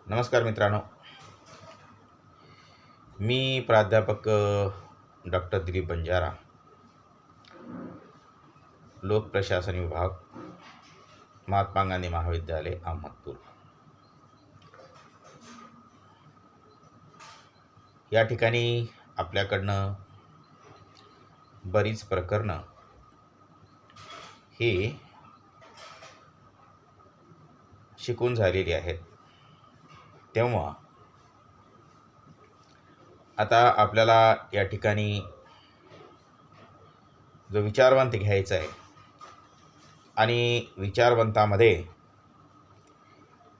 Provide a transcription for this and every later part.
नमस्कार मित्रांनो, मी प्राध्यापक डॉक्टर दिलीप बंजारा, लोक प्रशासन विभाग, महात्मा गांधी महाविद्यालय, अहमदपूर। या ठिकाणी आपल्याकडनं बरीच प्रकरणं ही शिकून झालेली आहेत। तेव्हा आता आपल्याला या ठिकाणी जो विचारवंत घ्यायचा आहे आणि विचारवंतामध्ये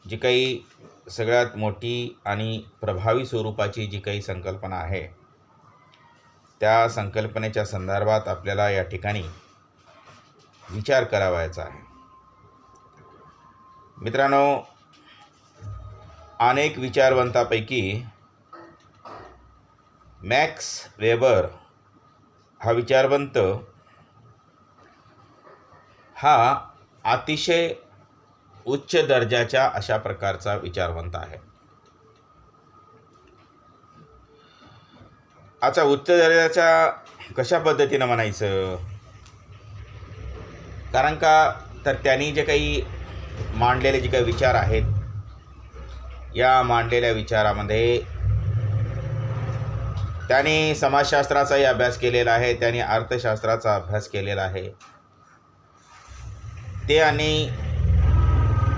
जी काही सगळ्यात मोठी आणि प्रभावी स्वरूपाची जी काही संकल्पना आहे, त्या संकल्पनेच्या संदर्भात आपल्याला या ठिकाणी विचार करावायचा आहे। मित्रांनो, अनेक विचारवंतापैकी मॅक्स वेबर हा विचारवंत हा अतिशय उच्च दर्जाच्या अशा प्रकारचा विचारवंत आहे। आता उच्च दर्जाच्या कशा पद्धतीनं म्हणायचं, कारण का तर त्यांनी जे काही मांडलेले जे काही विचार आहेत, या मांडलेल्या विचारामध्ये त्यांनी समाजशास्त्राचाही अभ्यास केलेला आहे, त्यांनी अर्थशास्त्राचा अभ्यास केलेला आहे, ते आणि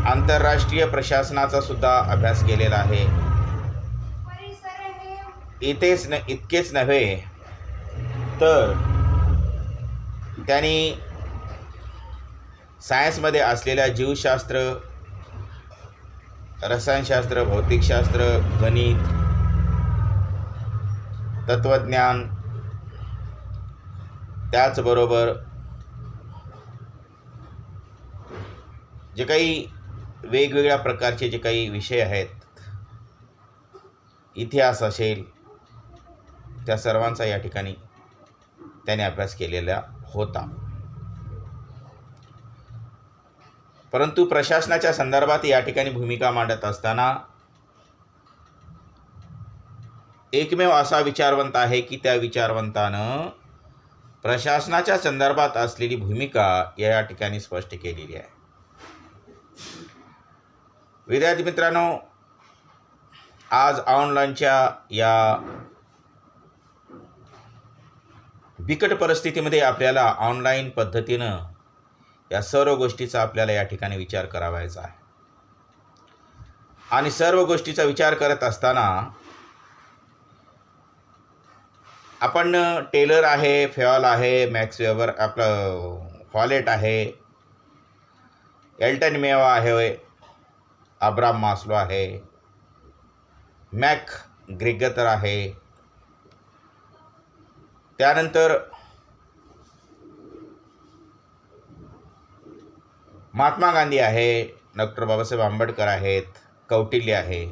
आंतरराष्ट्रीय प्रशासनाचा सुद्धा अभ्यास केलेला आहे। इतकेच नव्हे तर त्यांनी सायन्समध्ये असलेल्या जीवशास्त्र, रसायनशास्त्र, भौतिकशास्त्र, गणित, तत्त्वज्ञान, त्याचबरोबर जे काही वेगवेगळ्या प्रकारचे जे काही विषय आहेत, इतिहास असेल, त्या सर्वांचा या ठिकाणी त्याने अभ्यास केलेला होता। परंतु प्रशासनाच्या संदर्भात या ठिकाणी भूमिका मांडत असताना एकमेव असा विचारवंत आहे की त्या विचारवंतानं प्रशासनाच्या संदर्भात असलेली भूमिका या ठिकाणी स्पष्ट केलेली आहे। विद्यार्थी मित्रांनो, आज ऑनलाईनच्या या बिकट परिस्थितीमध्ये आपल्याला ऑनलाईन पद्धतीनं या सर्व गोष्टीचा आपल्याला या ठिकाणी विचार करावायचा आहे। आणि सर्व गोष्टीचा विचार करत असताना आपण टेलर आहे, फेऑल आहे, मॅक्स वेबर, आपलं हॉलेट आहे, एल्टन मेवा आहे, अब्राम मास्लो आहे, मॅक ग्रेगर आहे, त्यानंतर महात्मा गांधी आहे, डॉक्टर बाबासाहेब आंबेडकर आहेत, कौटिल्य आहे,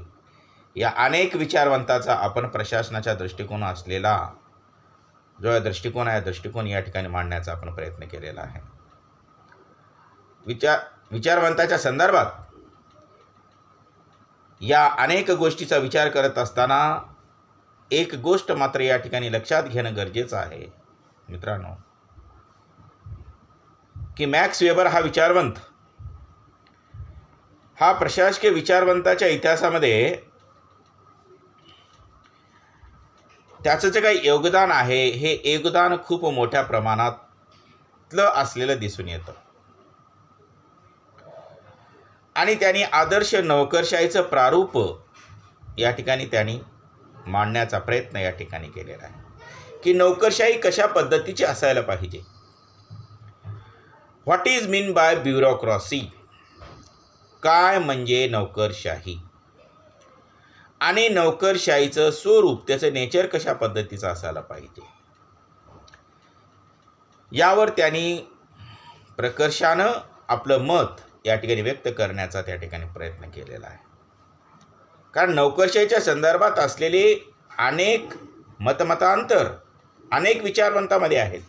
या अनेक विचारवंताचा आपण प्रशासनाच्या दृष्टिकोन असलेला जो दृष्टिकोन आहे, दृष्टिकोन या ठिकाणी मांडण्याचा आपण प्रयत्न केलेला आहे। विचारवंताच्या संदर्भात या अनेक गोष्टीचा विचार करत असताना एक गोष्ट मात्र या ठिकाणी लक्षात घेणं गरजेचं आहे मित्रांनो, की मॅक्स वेबर हा विचारवंत हा प्रशासकीय विचारवंताच्या इतिहासामध्ये त्याचं जे काही योगदान आहे, हे योगदान खूप मोठ्या प्रमाणातलं असलेलं दिसून येतं। आणि त्यांनी आदर्श नोकरशाहीचं प्रारूप या ठिकाणी त्यांनी मांडण्याचा प्रयत्न या ठिकाणी केलेला आहे की नोकरशाही कशा पद्धतीची असायला पाहिजे। व्हॉट इज मीन बाय ब्युरोक्रॉसी, काय म्हणजे नोकरशाही, आणि नोकरशाहीचं स्वरूप, त्याचं नेचर कशा पद्धतीचं असायला पाहिजे, यावर त्यांनी प्रकर्षानं आपलं मत या ठिकाणी व्यक्त करण्याचा त्या ठिकाणी प्रयत्न केलेला आहे। कारण नोकरशाहीच्या संदर्भात असलेले अनेक मतमतांतर अनेक विचारवंतामध्ये आहेत,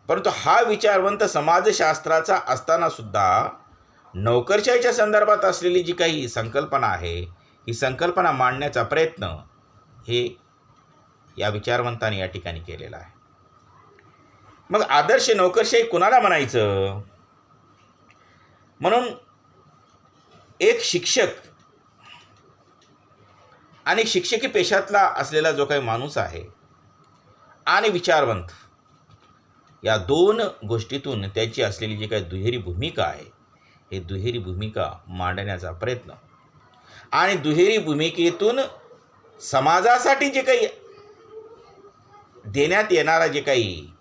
परंतु हा विचारवंत समाजशास्त्राचा असताना सुद्धा नोकरशाहीच्या संदर्भात असलेली जी काही संकल्पना आहे, ही संकल्पना मांडण्याचा प्रयत्न हे या विचारवंताने या ठिकाणी केलेला आहे. मग आदर्श नोकरशाही कुणाला म्हणायचं? म्हणून एक शिक्षक आणि शिक्षकी पेशातला असलेला जो काही माणूस आहे आणि विचारवंत, या दोन गोष्टीतून त्यांची असलेली जी काही दुहेरी भूमिका आहे, हे दुहेरी भूमिका मांडण्याचा प्रयत्न आणि दुहेरी भूमिकेतून समाजासाठी जे काही देण्यात येणारा जे काही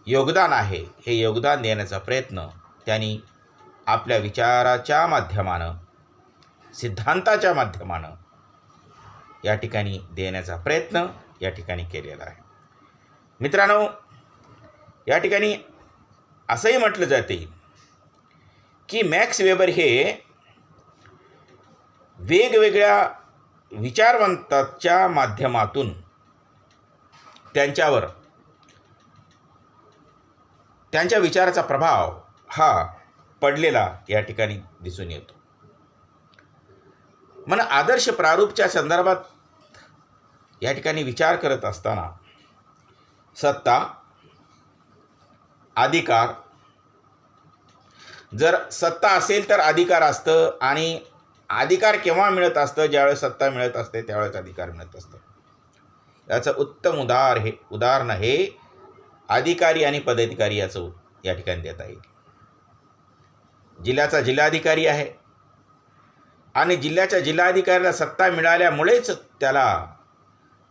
योगदान आहे, हे योगदान देण्याचा प्रयत्न त्यांनी आपल्या विचाराच्या माध्यमानं, सिद्धांताच्या माध्यमानं या ठिकाणी देण्याचा प्रयत्न या ठिकाणी केलेला आहे. मित्रांनो, या ठिकाणी असंही म्हटलं जाते की मॅक्स वेबर हे वेगवेगळ्या विचारवंताच्या माध्यमातून त्यांच्यावर त्यांच्या विचाराचा प्रभाव हा पडलेला या ठिकाणी दिसून येतो. मन आदर्श प्रारूपच्या संदर्भात या ठिकाणी विचार करत असताना सत्ता, अधिकार, जर सत्ता असेल तर अधिकार असतं आणि अधिकार केव्हा मिळत असतं? ज्यावेळेस सत्ता मिळत असते त्यावेळेस अधिकार मिळत असतं. याचं उत्तम उदाहरण हे अधिकारी आणि पदाधिकारी याचं या ठिकाणी देता येईल. जिल्ह्याचा जिल्हाधिकारी आहे आणि जिल्ह्याच्या जिल्हाधिकाऱ्याला सत्ता मिळाल्यामुळेच त्याला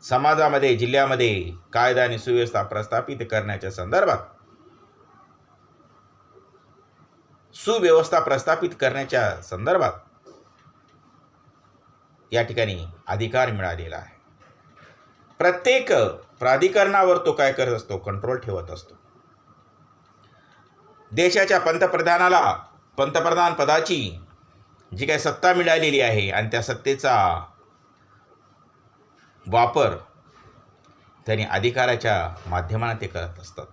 समाजामध्ये, जिल्ह्यामध्ये कायदा आणि सुव्यवस्था प्रस्थापित करण्याच्या संदर्भात, सुव्यवस्था प्रस्थापित करण्याच्या संदर्भात या ठिकाणी अधिकार मिळालेला आहे. प्रत्येक प्राधिकरणावर तो काय करत असतो? कंट्रोल ठेवत असतो. देशाच्या पंतप्रधानाला पंतप्रधान पदाची जी काही सत्ता मिळालेली आहे आणि त्या सत्तेचा वापर त्यांनी अधिकाराच्या माध्यमाने ते करत असतात.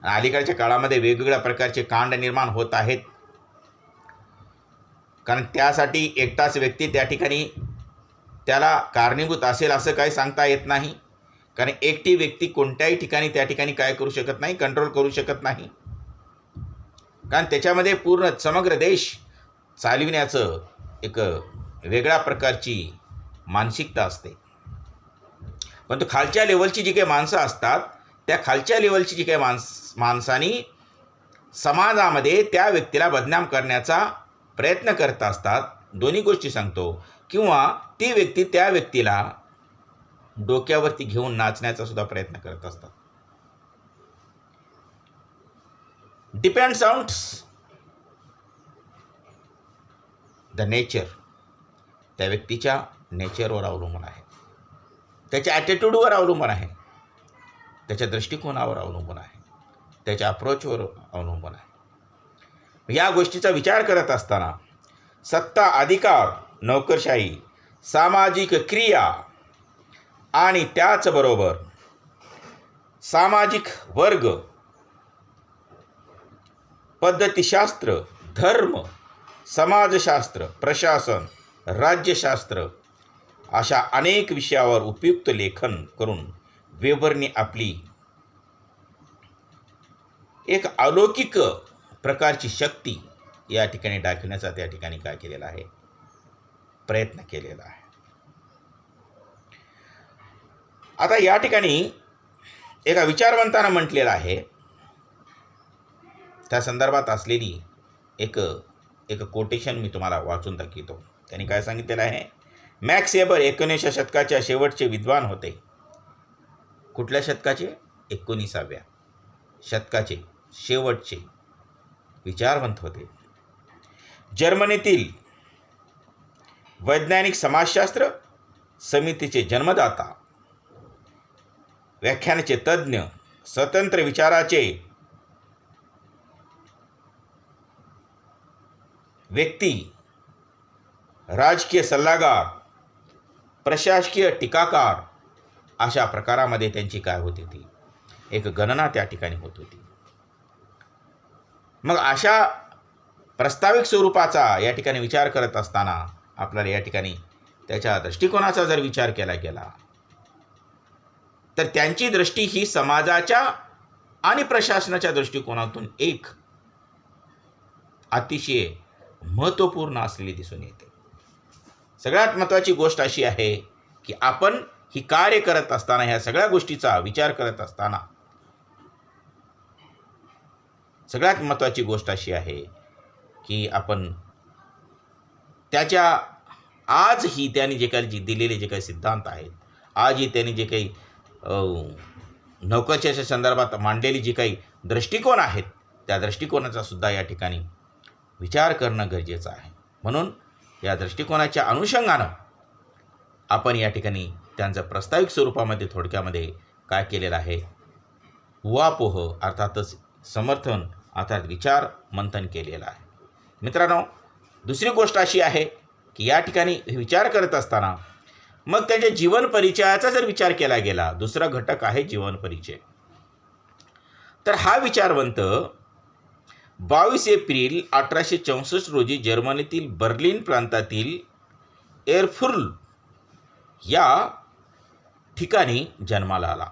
अलीकडच्या काळामध्ये वेगवेगळ्या प्रकारचे कांड निर्माण होत आहेत, कारण त्यासाठी एकटाच व्यक्ती त्या ठिकाणी त्याला कारणीभूत असेल असं काही सांगता येत नाही. कारण एकटी व्यक्ती कोणत्याही ठिकाणी त्या ठिकाणी काय करू शकत नाही, कंट्रोल करू शकत नाही. कारण त्याच्यामध्ये पूर्ण समग्र देश चालविण्याचं एक वेगळ्या प्रकारची मानसिकता असते. पण तो खालच्या लेवलची जी काही माणसं असतात, त्या खालच्या लेवलची जी काही माणसांनी समाजामध्ये त्या व्यक्तीला बदनाम करण्याचा प्रयत्न करत असतात. दोन्ही गोष्टी सांगतो. किंवा ती व्यक्ती त्या व्यक्तीला डोक्यावरती घेऊन नाचण्याचा सुद्धा प्रयत्न करत असतात. डिपेंड्स ऑन द नेचर, त्या व्यक्तीच्या नेचरवर अवलंबून आहे, त्याच्या ॲटिट्यूडवर अवलंबून आहे, त्याच्या दृष्टिकोनावर अवलंबून आहे, त्याच्या अप्रोचवर अवलंबून आहे. या गोष्टीचा विचार करत असताना सत्ता, अधिकार, नोकरशाही, सामाजिक क्रिया आणि त्याचबरोबर सामाजिक वर्ग, पद्धतीशास्त्र, धर्म, समाजशास्त्र, प्रशासन, राज्यशास्त्र अशा अनेक विषयावर उपयुक्त लेखन करून वेबरने आपली एक अलौकिक प्रकारची शक्ती या ठिकाणी दाखवण्याचा त्या ठिकाणी काय केलेला आहे? प्रयत्न केलेला आहे. आता या ठिकाणी एका विचारवंतानं म्हटलेलं आहे, त्या संदर्भात असलेली एक कोटेशन मी तुम्हाला वाचून दाखवतो. त्यांनी काय सांगितलेलं आहे? मॅक्स वेबर 19व्या शतकाच्या शेवटचे विद्वान होते. कुठल्या शतकाचे? 19व्या शतकाचे शेवटचे विचारवंत होते. जर्मनीतील वैज्ञानिक समाजशास्त्र समितीचे जन्मदाता, व्याख्यानाचे तज्ज्ञ, स्वतंत्र विचाराचे व्यक्ती, राजकीय सल्लागार, प्रशासकीय टीकाकार अशा प्रकारामध्ये त्यांची काय होती? ती एक गणना त्या ठिकाणी होत होती. मग अशा प्रस्ताविक स्वरूपाचा या ठिकाणी विचार करत असताना आपल्याला या ठिकाणी त्याच्या दृष्टिकोनाचा जर विचार केला गेला तर त्यांची दृष्टी ही समाजाच्या आणि प्रशासनाच्या दृष्टिकोनातून एक अतिशय महत्त्वपूर्ण असलेली दिसून येते. सगळ्यात महत्त्वाची गोष्ट अशी आहे की आपण ही कार्य करत असताना, ह्या सगळ्या गोष्टीचा विचार करत असताना सगळ्यात महत्त्वाची गोष्ट अशी आहे की आपण त्याच्या आजही त्यांनी जे काही दिलेले जे काही सिद्धांत आहेत, आजही त्यांनी जे काही नोकरशाहीच्या संदर्भात मांडलेली जी काही दृष्टिकोन आहेत, त्या दृष्टिकोनाचा सुद्धा या ठिकाणी विचार करणं गरजेचं आहे. म्हणून या दृष्टिकोनाच्या अनुषंगानं आपण या ठिकाणी त्यांचं प्रास्ताविक स्वरूपामध्ये थोडक्यामध्ये काय केलेलं आहे, उहापोह अर्थातच समर्थन अर्थात विचार मंथन केलेलं आहे. मित्रांनो, दुसरी गोष्ट अशी आहे की या ठिकाणी विचार करत असताना मग त्यांच्या जीवन परिचयाचा जर विचार केला गेला, दुसरा घटक आहे जीवन परिचय. तर हा विचारवंत 22 एप्रिल 1864 रोजी जर्मनीतील बर्लिन प्रांतातील एरफुर्ल या ठिकाणी जन्माला आला.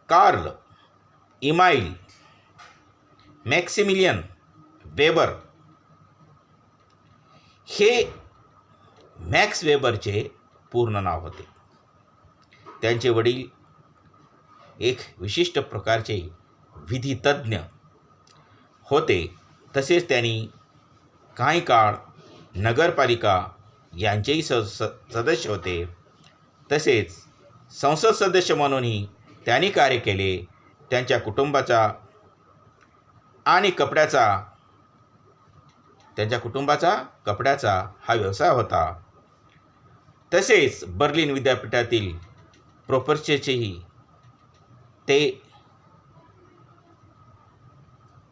कार्ल इमाईल मॅक्सिमिलियन वेबर हे मॅक्स वेबरचे पूर्ण नाव होते. त्यांचे वडील एक विशिष्ट प्रकारचे विधितज्ञ होते. तसेच त्यांनी काही काळ नगरपालिका यांचेही सदस्य होते. तसेच संसद सदस्य म्हणूनही त्यांनी कार्य केले. त्यांच्या कुटुंबाचा कपड्याचा हा व्यवसाय होता. तसेच बर्लिन विद्यापीठातील प्रोफेसरचेही ते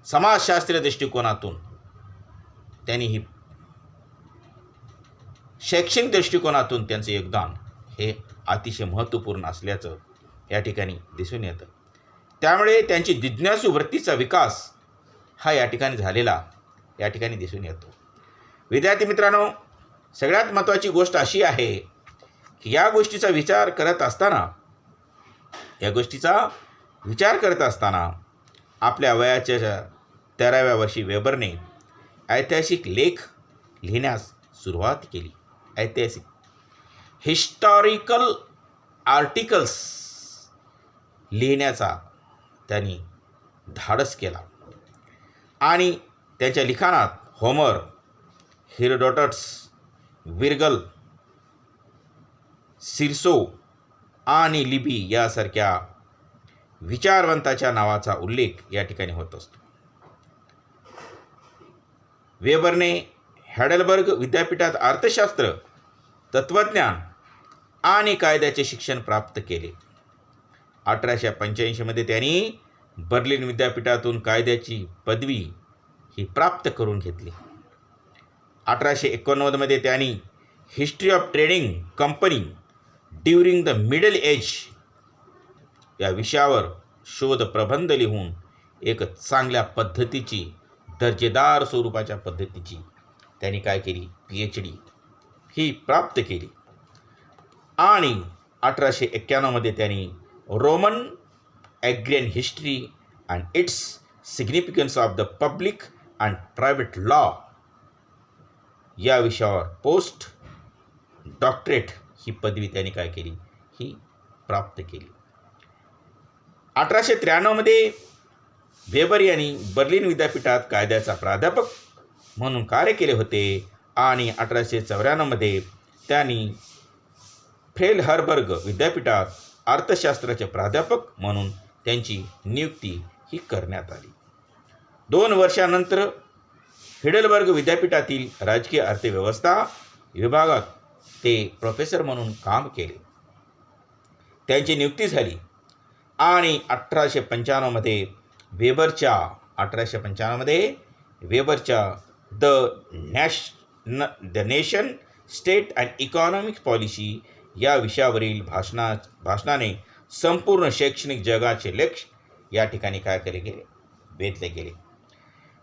समाजशास्त्रीय दृष्टिकोनातून त्यांनी ही शैक्षणिक दृष्टिकोनातून त्यांचे योगदान हे अतिशय महत्त्वपूर्ण असल्याचं या ठिकाणी दिसून येतं. त्यामुळे त्यांची जिज्ञासू वृत्तीचा विकास हा या ठिकाणी झालेला या ठिकाणी दिसून येतो. विद्यार्थी मित्रांनो, सगळ्यात महत्त्वाची गोष्ट अशी आहे की या गोष्टीचा विचार करत असताना आपल्या वयाच्या 13व्या वर्षी वेबरने ऐतिहासिक लेख लिहिण्यास सुरुवात केली. ऐतिहासिक हिस्टॉरिकल आर्टिकल्स लिहिण्याचा त्यांनी धाडस केला आणि त्यांच्या लिखाणात होमर, हेरोडोटस, विर्गल, सिरसो आणि लिबी यासारख्या विचारवंताच्या नावाचा उल्लेख या ठिकाणी होत असतो. वेबरने हॅडेलबर्ग विद्यापीठात अर्थशास्त्र, तत्त्वज्ञान आणि कायद्याचे शिक्षण प्राप्त केले. 1885 मध्ये त्यांनी बर्लिन विद्यापीठातून कायद्याची पदवी ही प्राप्त करून घेतली. 1889 मध्ये त्यांनी history of trading company during the middle age या विषयावर शोध प्रबंध लिहून एक चांगल्या पद्धतीची, दर्जेदार स्वरूपाच्या पद्धतीची त्यांनी काय केली, PhD ही प्राप्त केली. आणि 1891 मध्ये त्यांनी Roman agrarian history and its significance of the public and private law या विषयावर पोस्ट डॉक्टरेट ही पदवी त्यांनी काय केली, ही प्राप्त केली. 1893 मध्ये वेबर यांनी बर्लिन विद्यापीठात कायद्याचा प्राध्यापक म्हणून कार्य केले होते आणि 1894 मध्ये त्यांनी फ्रेलहरबर्ग विद्यापीठात अर्थशास्त्राचे प्राध्यापक म्हणून त्यांची नियुक्ती ही करण्यात आली. 2 वर्षानंतर हिडेलबर्ग विद्यापीठातील राजकीय अर्थव्यवस्था विभागात ते प्रोफेसर म्हणून काम केले. त्यांची नियुक्ती झाली आणि 1895 मध्ये वेबरच्या the nation state and economic policy या विषयावरील भाषणाने संपूर्ण शैक्षणिक जगाचे लक्ष या ठिकाणी काय केले गेले, वेधले गेले.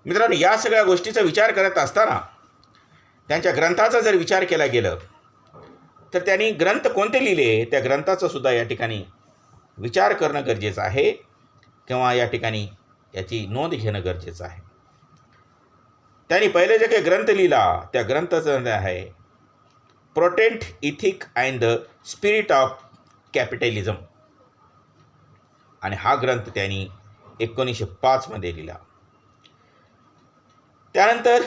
मित्रांनो, या सगळ्या गोष्टीचा विचार करत असताना त्यांच्या ग्रंथाचा जर विचार केला गेलं तर त्यांनी ग्रंथ कोणते लिहिले त्या ग्रंथाचा सुद्धा या ठिकाणी विचार करणं गरजेचं आहे किंवा या ठिकाणी याची नोंद घेणं गरजेचं आहे. त्यांनी पहिले जे काही ग्रंथ लिहिला त्या ग्रंथाचं नाव आहे Protestant ethic and the spirit of capitalism आणि हा ग्रंथ त्यांनी 1905 मध्ये लिहिला. त्यानंतर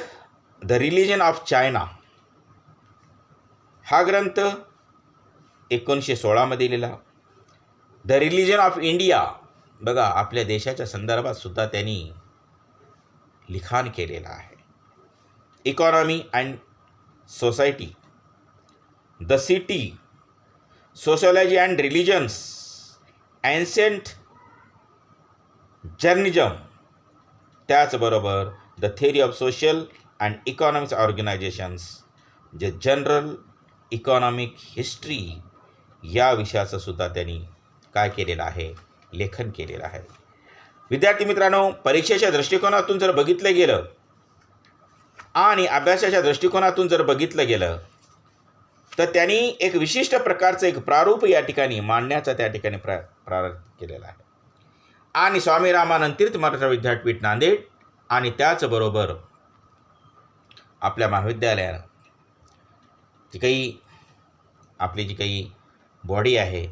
द रिलिजन ऑफ चायना हा ग्रंथ 1916 मध्ये लिहिला. द रिलिजन ऑफ इंडिया, बघा आपल्या देशाच्या संदर्भात सुद्धा त्यांनी लिखाण केलेलं आहे. Economy and society, the city, sociology and religions, ancient Judaism, त्याचबरोबर the theory of social and economics organizations, जे जनरल इकॉनॉमिक हिस्ट्री या विषयाचं सुद्धा त्यांनी काय केलेलं आहे, लेखन केलेलं आहे. विद्यार्थी मित्रांनो, परीक्षेच्या दृष्टिकोनातून जर बघितलं गेलं आणि अभ्यासाच्या दृष्टिकोनातून जर बघितलं गेलं तर त्यांनी एक विशिष्ट प्रकारचं एक प्रारूप या ठिकाणी मांडण्याचा त्या ठिकाणी प्रारंभ केलेला आहे. आणि स्वामी रामानंद तीर्थ मराठा विद्यापीठ नांदेड आणि त्याचबरोबर आपल्या महाविद्यालयानं जी काही आपली जी काही बॉडी आहे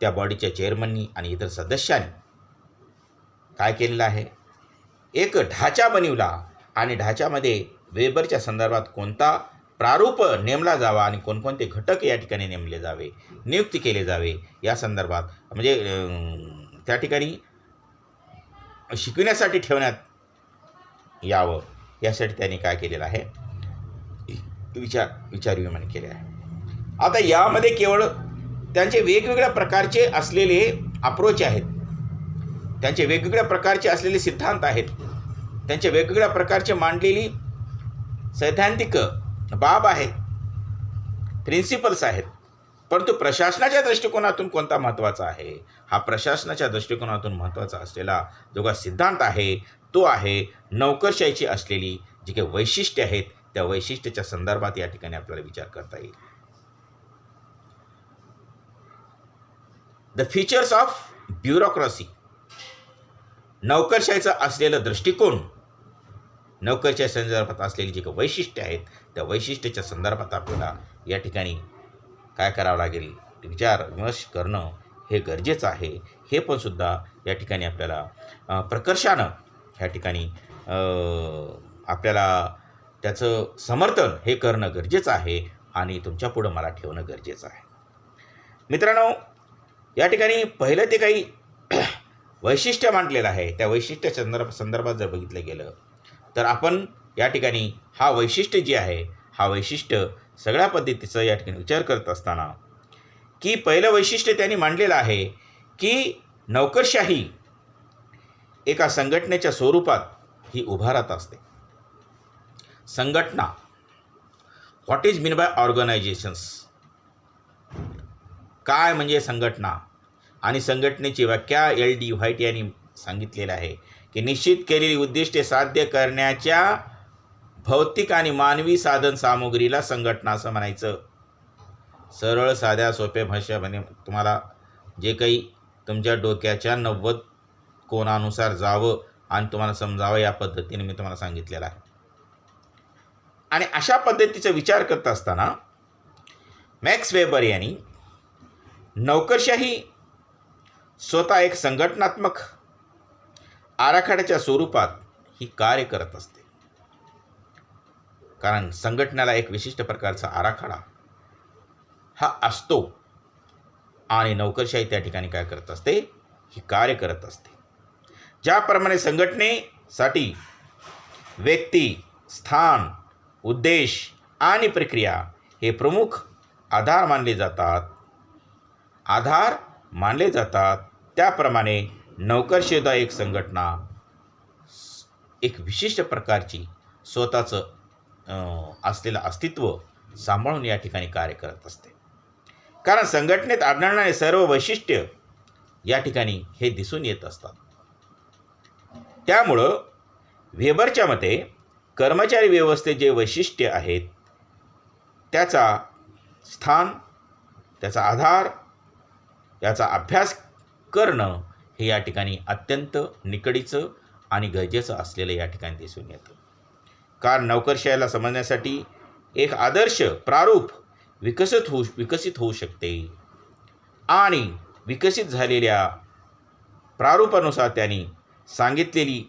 त्या बॉडीच्या चेअरमननी आणि इतर सदस्यांनी काय केलेलं आहे, एक ढाचा बनविला आणि ढाच्यामध्ये वेबरच्या संदर्भात कोणता प्रारूप नेमला जावा आणि कोणकोणते घटक या ठिकाणी नेमले जावे, नियुक्ती केले जावे या संदर्भात म्हणजे त्या ठिकाणी शिकविण्यासाठी ठेवण्यात यावं यासाठी त्यांनी काय केलेलं आहे, विचारविमान केले आहे. आता यामध्ये केवळ त्यांचे वेगवेगळ्या प्रकारचे असलेले अप्रोच आहेत, त्यांचे वेगवेगळ्या प्रकारचे असलेले सिद्धांत आहेत, त्यांचे वेगवेगळ्या प्रकारचे मांडलेली सैद्धांतिक बाब आहेत, प्रिन्सिपल्स आहेत. परंतु प्रशासनाच्या दृष्टिकोनातून कोणता महत्त्वाचा आहे, हा प्रशासनाच्या दृष्टिकोनातून महत्त्वाचा असलेला जो काही सिद्धांत आहे तो आहे नोकरशाहीची असलेली जी काही वैशिष्ट्ये आहेत त्या वैशिष्ट्याच्या संदर्भात या ठिकाणी आपल्याला विचार करता येईल. द फीचर्स ऑफ ब्युरोक्रेसी, नोकरशाहीचा असलेला दृष्टिकोन, नोकरशाही संदर्भात असलेली जी काही वैशिष्ट्ये आहेत त्या वैशिष्ट्याच्या संदर्भात आपल्याला या ठिकाणी काय करावं लागेल, विचार विमर्श करणं हे गरजेचं आहे. हे पण सुद्धा या ठिकाणी आपल्याला प्रकर्षानं या ठिकाणी आपल्याला त्याचं समर्थन हे करणं गरजेचं आहे आणि तुमच्यापुढं मला ठेवणं गरजेचं आहे. मित्रांनो, या ठिकाणी पहिलं ते काही वैशिष्ट्य मांडलेलं आहे त्या वैशिष्ट्याच्या संदर्भात जर बघितलं गेलं तर आपण या ठिकाणी हा वैशिष्ट्य जे आहे हा वैशिष्ट्य सगळ्या पद्धतीचा या ठिकाणी विचार करत असताना की पहिलं वैशिष्ट्य त्यांनी मांडलेलं आहे की नोकरशाही एका संघटनेच्या स्वरूपात ही उभारत असते. संघटना, what is mean by organisations, काय म्हणजे संघटना आणि संघटनेची व्याख्या LD व्हाईट यांनी सांगितलेलं आहे की निश्चित केलेली उद्दिष्टे साध्य करण्याच्या भौतिक आणि मानवी साधन सामुग्रीला संघटना असं म्हणायचं. सरळ साध्या सोप्या भाषेमध्ये तुम्हाला जे काही तुमच्या डोक्याच्या 90 कोणानुसार जावं आणि तुम्हाला समजावं या पद्धतीने मी तुम्हाला सांगितलेलं आहे. आणि अशा पद्धतीचा विचार करत असताना मॅक्स वेबर यांनी नोकरशाही स्वतः एक संघटनात्मक आराखड्याच्या स्वरूपात ही कार्य करत असते. कारण संघटनेला एक विशिष्ट प्रकारचा आराखडा हा असतो आणि नोकरशाही त्या ठिकाणी काय करत असते, ही कार्य करत असते. ज्याप्रमाणे संघटनेसाठी व्यक्ती, स्थान, उद्देश आणि प्रक्रिया हे प्रमुख आधार मानले जातात त्याप्रमाणे नोकरशाहीदा एक संघटना एक विशिष्ट प्रकारची स्वतःचं असलेलं अस्तित्व सांभाळून या ठिकाणी कार्य करत असते. कारण संघटनेत आढळणारे सर्व वैशिष्ट्य या ठिकाणी हे दिसून येत असतात. त्यामुळं वेबरच्या मते कर्मचारी व्यवस्थेचे जे वैशिष्ट्य आहेत त्याचा स्थान, त्याचा आधार, याचा अभ्यास करणं हे या ठिकाणी अत्यंत निकडीचं आणि गरजेचं असलेलं या ठिकाणी दिसून येतं. कारण नोकरशाहीला समजण्यासाठी एक आदर्श प्रारूप विकसित होऊ शकते आणि विकसित झालेल्या प्रारूपानुसार त्यांनी सांगितलेली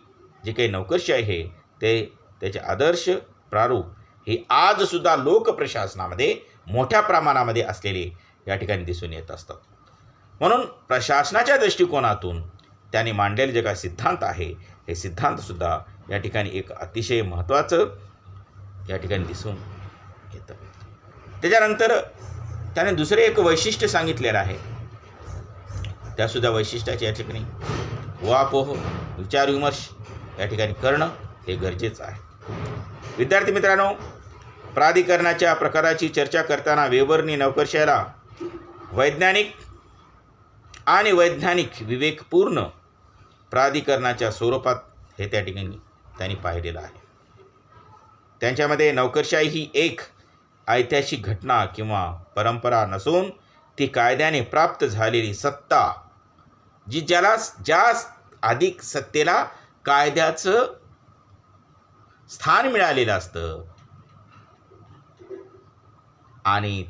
जे काही नोकरशाही आहे त्याचे आदर्श प्रारूप हे आजसुद्धा लोकप्रशासनामध्ये मोठ्या प्रमाणामध्ये असलेले या ठिकाणी दिसून येत असतात. म्हणून प्रशासनाच्या दृष्टिकोनातून त्यांनी मांडलेले जे काही सिद्धांत आहे हे सिद्धांतसुद्धा या ठिकाणी एक अतिशय महत्त्वाचं या ठिकाणी दिसून येतं. त्याच्यानंतर त्याने दुसरे एक वैशिष्ट्य सांगितलेलं आहे. त्यासुद्धा वैशिष्ट्याचे या ठिकाणी उहापोह विचारविमर्श या ठिकाणी करणं हे गरजेचं आहे. विद्यार्थी मित्रांनो, प्राधिकरणाच्या प्रकाराची चर्चा करताना वेबरनी नोकरशाहीला वैज्ञानिक आणि वैधानिक विवेकपूर्ण प्राधिकरणाच्या स्वरूपात हे त्या ठिकाणी त्यांनी पाहिलेलं आहे. त्यांच्यामध्ये नोकरशाही ही एक ऐतिहासिक घटना किंवा परंपरा नसून ती कायद्याने प्राप्त झालेली सत्ता, ज्या अधिक सत्तेला कायद्याचं स्थान मिळालेलं असतं आणि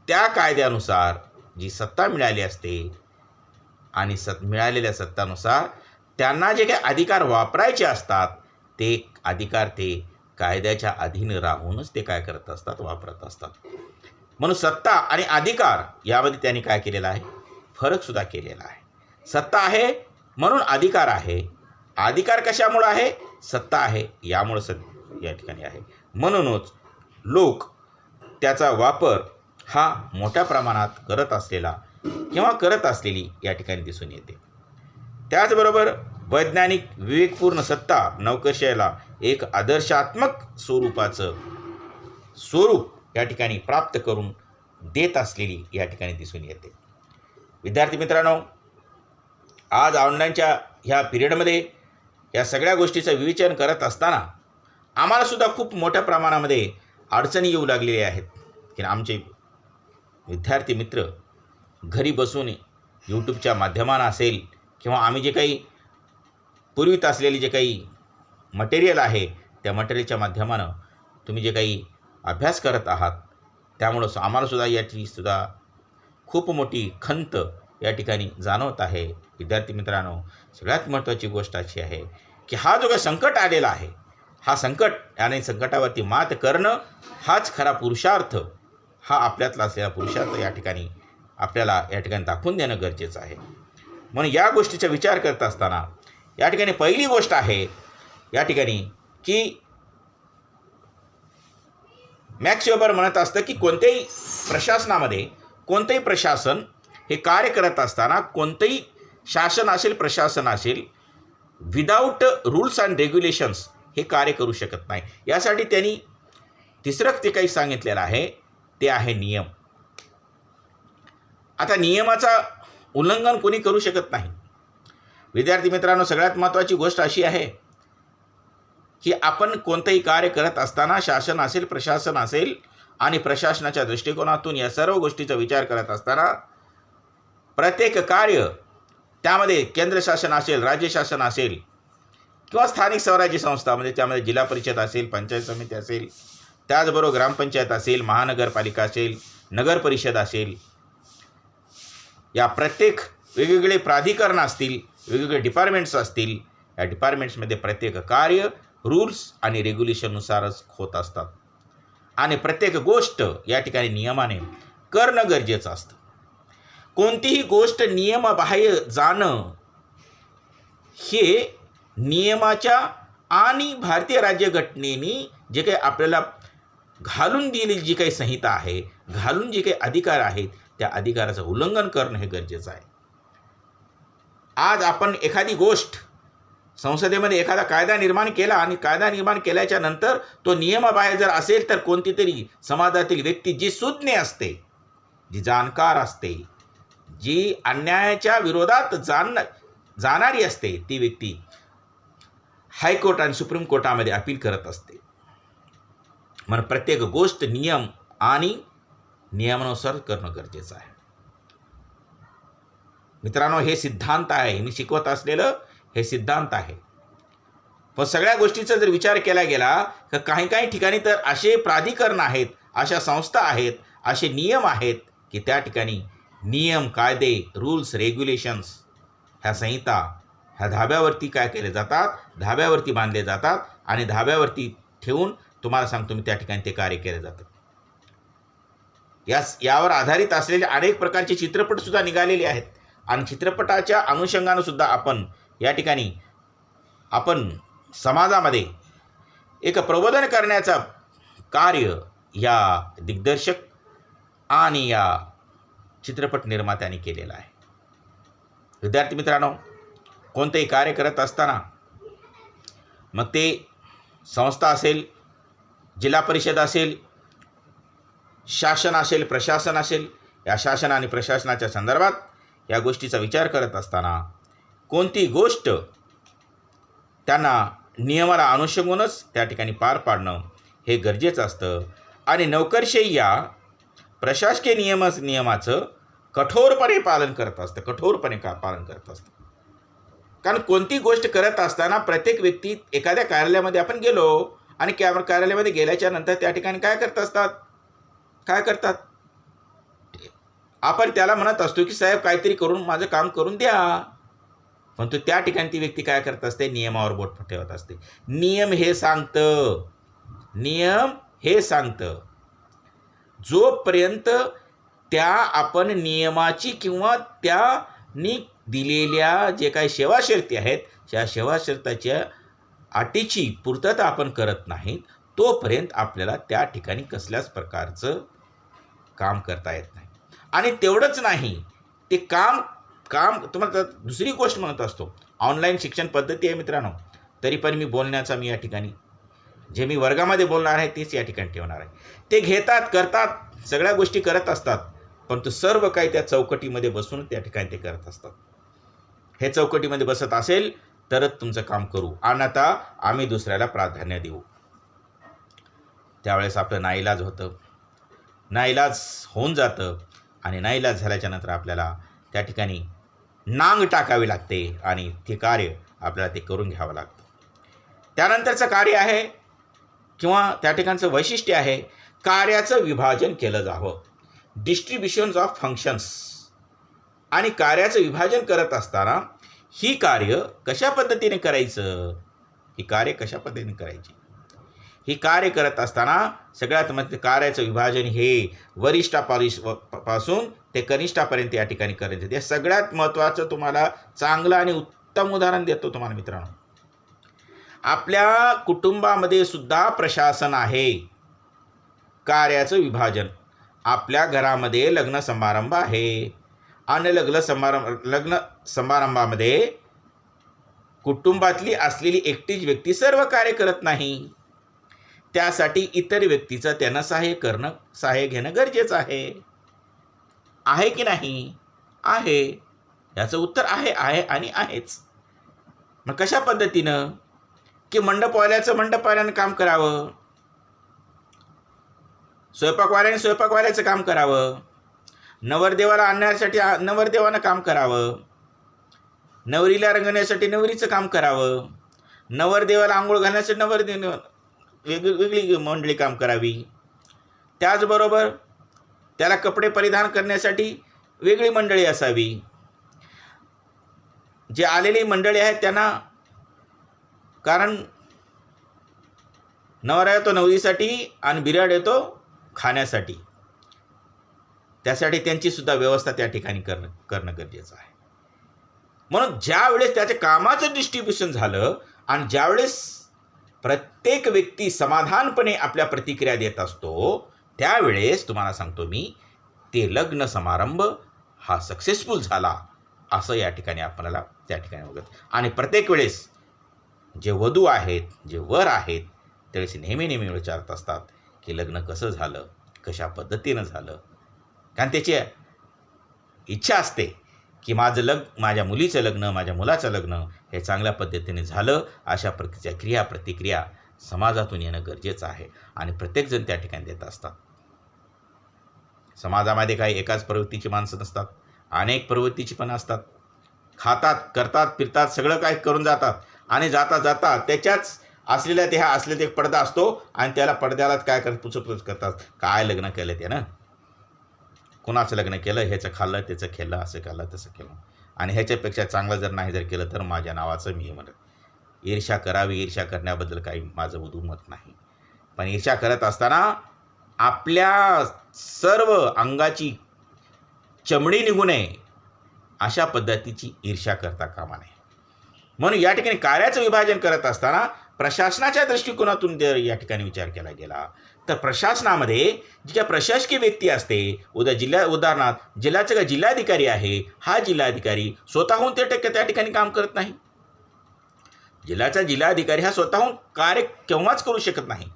त्या कायद्यानुसार जी सत्ता मिळाली असते आणि मिळालेल्या सत्तानुसार त्यांना जे काही अधिकार वापरायचे असतात ते अधिकार ते कायद्याच्या अधीन राहूनच ते काय करत असतात, वापरत असतात. म्हणून सत्ता आणि अधिकार यामध्ये त्यांनी काय केलेलं आहे, फरकसुद्धा केलेला आहे. सत्ता आहे म्हणून अधिकार आहे. अधिकार कशामुळं आहे, सत्ता आहे यामुळं या ठिकाणी आहे. म्हणूनच लोक त्याचा वापर हा मोठ्या प्रमाणात करत असलेला किंवा करत असलेली या ठिकाणी दिसून येते. त्याचबरोबर वैज्ञानिक विवेकपूर्ण सत्ता नोकरशाहीला एक आदर्शात्मक स्वरूप या ठिकाणी प्राप्त करून देत असलेली या ठिकाणी दिसून येते. विद्यार्थी मित्रांनो, आज ऑनलाईनच्या ह्या पिरियडमध्ये या सगळ्या गोष्टीचं विवेचन करत असताना आम्हालासुद्धा खूप मोठ्या प्रमाणामध्ये अडचणी येऊ लागलेल्या आहेत की आमचे विद्यार्थी मित्र घरी बसून यूट्यूबच्या माध्यमानं असेल किंवा आम्ही जे काही पुरवित असलेले जे काही मटेरियल आहे त्या मटेरियलच्या माध्यमानं तुम्ही जे काही अभ्यास करत आहात त्यामुळं आम्हालासुद्धा याचीसुद्धा खूप मोठी खंत या ठिकाणी जाणवत आहे. विद्यार्थी मित्रांनो, सगळ्यात महत्त्वाची गोष्ट अशी आहे की हा जो काही संकट आलेला आहे हा संकट आणि संकटावरती मात करणं हाच खरा पुरुषार्थ, हा आपल्यातला असलेला पुरुषार्थ या ठिकाणी आपल्याला या ठिकाणी दाखवून देणं गरजेचं आहे. म्हणून या गोष्टीचा विचार करत असताना या ठिकाणी पहिली गोष्ट आहे या ठिकाणी की मॅक्स वेबर म्हणत असतं की कोणत्याही प्रशासनामध्ये कोणतेही प्रशासन हे कार्य करत असताना कोणतेही शासन असेल प्रशासन असेल विदाऊट रूल्स अँड रेग्युलेशन्स हे कार्य करू शकत नाही. यासाठी त्यांनी तिसरं ते काही सांगितलेलं आहे ते आहे नियम. आता नियमाचा उल्लंघन कोणी करू शकत नाही. विद्यार्थी मित्रांनो, सगळ्यात महत्त्वाची गोष्ट अशी आहे की आपण कोणतंही कार्य करत असताना शासन असेल प्रशासन असेल आणि प्रशासनाच्या दृष्टिकोनातून या सर्व गोष्टीचा विचार करत असताना प्रत्येक कार्य त्यामध्ये केंद्र शासन असेल राज्य शासन असेल किंवा स्थानिक स्वराज्य संस्था म्हणजे त्यामध्ये जिल्हा परिषद असेल पंचायत समिती असेल त्याचबरोबर ग्रामपंचायत असेल महानगरपालिका असेल नगर परिषद असेल या प्रत्येक वेगवेगळे प्राधिकरण असतील वेगवेगळे डिपार्टमेंट्स असतील या डिपार्टमेंट्समध्ये प्रत्येक कार्य रूल्स आणि रेग्युलेशननुसारच होत असतात आणि प्रत्येक गोष्ट या ठिकाणी नियमाने करणं गरजेचं असतं. कोणतीही गोष्ट नियमाबाह्य जाणं हे नियमाच्या आणि भारतीय राज्यघटनेने जे काही आपल्याला घालून दिलेली जी काही संहिता आहे घालून जे काही अधिकार आहेत त्या अधिकाराचं उल्लंघन करणं हे गरजेचं आहे. आज आपण एखादी गोष्ट संसदेमध्ये एखादा कायदा निर्माण केला आणि कायदा निर्माण केल्याच्या नंतर तो नियमाबाह्य जर असेल तर कोणती तरी समाजातील व्यक्ती जी सुज्ञ असते जी जाणकार असते जी अन्यायाच्या विरोधात जाणारी असते ती व्यक्ती हायकोर्ट आणि सुप्रीम कोर्टामध्ये अपील करत असते. म्हणून प्रत्येक गोष्ट नियम आणि नियमानुसार करणं गरजेचं आहे. मित्रांनो, हे सिद्धांत आहे, मी शिकवत असलेलं हे सिद्धांत आहे. पण सगळ्या गोष्टीचा जर विचार केला गेला तर काही काही ठिकाणी तर असे प्राधिकरण आहेत, अशा संस्था आहेत, असे नियम आहेत की त्या ठिकाणी नियम, कायदे, रूल्स, रेग्युलेशन्स, ह्या संहिता ह्या धाब्यावरती काय केले जातात, धाब्यावरती बांधले जातात आणि धाब्यावरती ठेवून तुम्हाला सांगतो मी त्या ठिकाणी ते कार्य केले जातात. यावर आधारित असलेले अनेक प्रकारचे चित्रपटसुद्धा निघालेले आहेत आणि चित्रपटाच्या अनुषंगानं सुद्धा आपण या ठिकाणी आपण समाजामध्ये एक प्रबोधन करण्याचा कार्य या दिग्दर्शक आणि या चित्रपट निर्मात्यांनी केलेला आहे. विद्यार्थी मित्रांनो, कोणतेही कार्य करत असताना मग ते संस्था असेल, जिल्हा परिषद असेल, शासन असेल, प्रशासन असेल, या शासन आणि प्रशासनाच्या संदर्भात या गोष्टीचा विचार करत असताना कोणती गोष्ट त्यांना नियमाला अनुसंगूनच त्या ठिकाणी पार पाडणं हे गरजेचं असतं. आणि नोकरशाही या प्रशासकीय नियमाचं कठोरपणे पालन करत असतं, पालन करत असतं. कारण कोणती गोष्ट करत असताना प्रत्येक व्यक्ती एखाद्या कार्यालयामध्ये आपण गेलो आणि कार्यालयामध्ये गेल्याच्या नंतर त्या ठिकाणी काय करतात, आपण त्याला म्हणत असतो की साहेब काहीतरी करून माझं काम करून द्या, पण तो त्या ठिकाणी ती व्यक्ती काय करत असते, नियमावर बोट ठेवत असते. नियम हे सांगतं जोपर्यंत त्या आपण नियमाची किंवा त्यांनी दिलेल्या जे काही सेवा शर्ती आहेत त्या सेवा शर्ताच्या अटीची पूर्तता आपण करत नाही तोपर्यंत आपल्याला त्या ठिकाणी कसल्याच प्रकारचं काम करता येत नाही. आणि तेवढंच नाही, ते काम तुम्हाला दुसरी गोष्ट म्हणत असतो, ऑनलाईन शिक्षण पद्धती आहे मित्रांनो, तरी पण मी बोलण्याचा या ठिकाणी जे मी वर्गामध्ये बोलणार आहे तेच या ठिकाणी ठेवणार आहे. ते घेतात, करतात, सगळ्या गोष्टी करत असतात, परंतु सर्व काही त्या चौकटीमध्ये बसून त्या ठिकाणी ते करत असतात. हे चौकटीमध्ये बसत असेल तरच तुमचं काम करू, अन्यथा आम्ही दुसऱ्याला प्राधान्य देऊ. त्यावेळेस आपलं नाईलाज होतं, नाईलाज होऊन जातं आणि नाईलाज झाल्याच्या नंतर आपल्याला त्या ठिकाणी नांग टाकावी लागते आणि ते कार्य आपल्याला ते करून घ्यावं लागतं. त्यानंतरचं कार्य आहे किंवा त्या ठिकाणचं वैशिष्ट्य आहे, कार्याचं विभाजन केलं जावं, डिस्ट्रीब्युशन्स ऑफ फंक्शन्स. आणि कार्याचं विभाजन करत असताना ही कार्य कशा पद्धतीने करायचं, ही कार्य करत असताना सगळ्यात महत्त्वाचं कार्याचं विभाजन हे वरिष्ठापासून ते कनिष्ठापर्यंत या ठिकाणी करायचं. ते सगळ्यात महत्त्वाचं तुम्हाला चांगलं आणि उत्तम उदाहरण देतो तुम्हाला मित्रांनो. आपल्या कुटुंबामध्ये सुद्धा प्रशासन आहे, कार्याचं विभाजन. आपल्या घरामध्ये लग्न समारंभ आहे आणि लग्न समारंभामध्ये कुटुंबातली असलेली एकटीच व्यक्ती सर्व कार्य करत नाही. त्यासाठी इतर व्यक्तीचं त्यांना सहाय्य घेणं गरजेचं आहे की नाही? आहे. याचं उत्तर आहे आणि आहेच. मग कशा पद्धतीनं की मंडपवाल्यानं काम करावं, स्वयंपाकवाल्याचं काम करावं, नवरदेवाला आणण्यासाठी नवरदेवानं काम करावं, नवरीला रंगवण्यासाठी नवरीचं काम करावं, नवरदेवाला आंघोळ घालण्यासाठी वेगळी मंडळी काम करावी, त्याचबरोबर त्याला कपडे परिधान करण्यासाठी वेगळी मंडळी असावी. जे आलेली मंडळी आहेत त्यांना, कारण नवरा येतो नवरीसाठी आणि बिराड येतो खाण्यासाठी, त्यासाठी त्यांची सुद्धा व्यवस्था त्या ठिकाणी करणं गरजेचं आहे. म्हणून ज्यावेळेस त्याच्या कामाचं डिस्ट्रीब्युशन झालं आणि ज्यावेळेस प्रत्येक व्यक्ती समाधानपणे आपल्या प्रतिक्रिया देत असतो त्यावेळेस तुम्हाला सांगतो मी, ते लग्न समारंभ हा सक्सेसफुल झाला असं या ठिकाणी आपल्याला त्या ठिकाणी बघत. आणि प्रत्येक वेळेस जे वधू आहेत, जे वर आहेत, त्यावेळेस नेहमी विचारत असतात की लग्न कसं झालं, कशा पद्धतीनं झालं. कारण त्याची इच्छा असते की माझ्या मुलीचं लग्न, माझ्या मुलाचं लग्न हे चांगल्या पद्धतीने झालं, अशा प्रकारच्या क्रिया प्रतिक्रिया समाजातून येणं गरजेचं आहे. आणि प्रत्येकजण त्या ठिकाणी देत असतात. समाजामध्ये काही एकाच प्रवृत्तीची माणसं नसतात, अनेक प्रवृत्तीची पण असतात. खातात, करतात, फिरतात, सगळं काही करून जातात आणि जाता जाता त्याच्याच असलेल्या ते असलेला एक पडदा असतो आणि त्याला पडद्यालाच काय पुसपुस करतात. काय लग्न केलं त्यानं, कुणाचं लग्न केलं, ह्याचं खाल्लं त्याचं खेळलं, असं केलं तसं केलं, आणि ह्याच्यापेक्षा चांगलं जर नाही जर केलं तर माझ्या नावाचं मी म्हणत. ईर्ष्या करावी, ईर्ष्या करण्याबद्दल काही माझं उदुमत नाही. पण ईर्ष्या करत असताना आपल्या सर्व अंगाची चमडी निघू नये अशा पद्धतीची ईर्ष्या करता कामा नये. म्हणून या ठिकाणी कार्याचं विभाजन करत असताना प्रशासनाच्या दृष्टिकोनातून जर या ठिकाणी विचार केला गेला तर प्रशासनामध्ये जी काही प्रशासकीय व्यक्ती असते, उदाहरणार्थ जिल्ह्याचा जिल्हाधिकारी आहे, हा जिल्हाधिकारी स्वतःहून त्या ठिकाणी काम करत नाही. जिल्ह्याचा जिल्हाधिकारी हा स्वतःहून कार्य केव्हाच करू शकत नाही.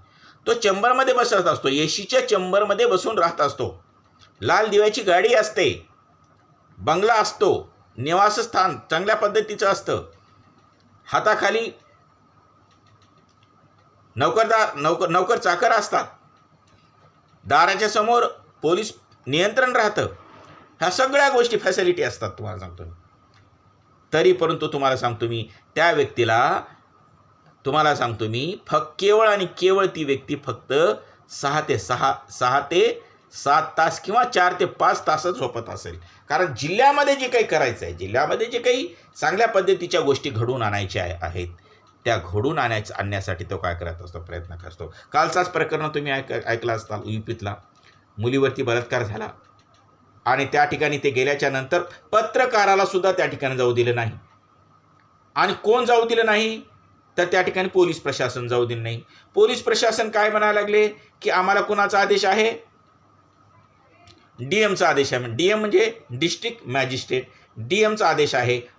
तो चेंबरमध्ये बसत असतो, एसीच्या चेंबरमध्ये बसून राहत असतो. लाल दिव्याची गाडी असते, बंगला असतो, निवासस्थान चांगल्या पद्धतीचं असतं, हाताखाली नौकर चाकर असतात, दाराच्या समोर पोलीस नियंत्रण राहतं. ह्या सगळ्या गोष्टी फॅसिलिटी असतात तुम्हाला सांगतो मी. तरी परंतु तुम्हाला सांगतो मी त्या व्यक्तीला केवळ आणि केवळ ती व्यक्ती फक्त 6 ते 7 तास किंवा 4 ते 5 तासच झोपत असेल. कारण जिल्ह्यामध्ये जे काही करायचं आहे, जिल्ह्यामध्ये जे काही चांगल्या पद्धतीच्या गोष्टी घडवून आणायच्या आहेत त्या घडून आणण्यासाठी तो काय करत असतो, प्रयत्न करतो. कालचाच प्रकरण तुम्ही ऐकला असता, UPतला मुलीवरती बलात्कार झाला आणि त्या ठिकाणी ते गेल्याच्या नंतर पत्रकाराला सुद्धा त्या ठिकाणी जाऊ दिलं नाही. आणि कोण जाऊ दिलं नाही तर त्या ठिकाणी पोलीस प्रशासन जाऊ दिलं नाही. पोलीस प्रशासन काय म्हणायला लागले की आम्हाला कुणाचा आदेश आहे, DMचा आदेश आहे. DM म्हणजे डिस्ट्रिक्ट मॅजिस्ट्रेट, DMचा आदेश आहे